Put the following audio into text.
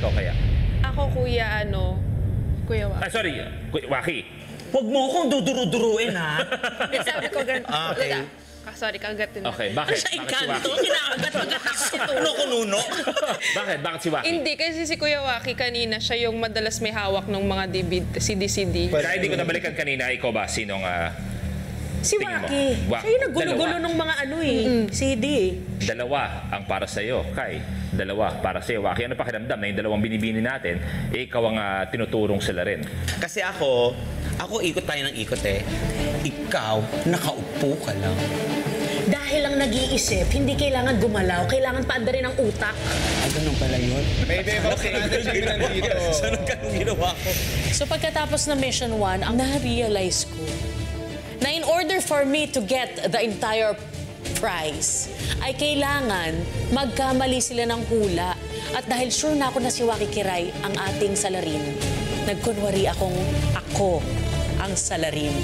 ikaw kaya? Ako, Kuya Kuya Waki. Sorry, Waki. Huwag mo akong duduru-duruin, ha? Sabi ko ganun. Okay. Sorry, kagat din. Okay, bakit? Sa Bakit si ikanto, Waki? kinakagat-agat ako. Nuno-nuno. Bakit? Bakit si Waki? Hindi, kasi si Kuya Waki kanina, siya yung madalas may hawak ng mga CD-CD. Kaya hindi ko nabalikan kanina, ikaw ba? Sinong... Si tingin mo? Waki. Siya yung nagulo-gulo ng mga CD. Dalawa ang para sa'yo, Kai. Dalawa para sa'yo, Waki. Ano pakiramdam na yung dalawang binibini natin, ikaw ang tinuturong sila rin? Kasi ako ikot tayo ng ikot eh. Ikaw, nakaupo ka lang. Dahil lang nag-iisip, hindi kailangan gumalaw, kailangan paandarin ang utak. Ah, ganun pala yun? Maybe, bakit natin siya nandito? Saan ang ginawa ko? So pagkatapos ng Mission 1, ang na-realize ko na in order for me to get the entire prize, ay kailangan magkamali sila ng hula. At dahil sure na ako na si Waki Kiray ang ating salarin, nagkunwari ako ang salarin.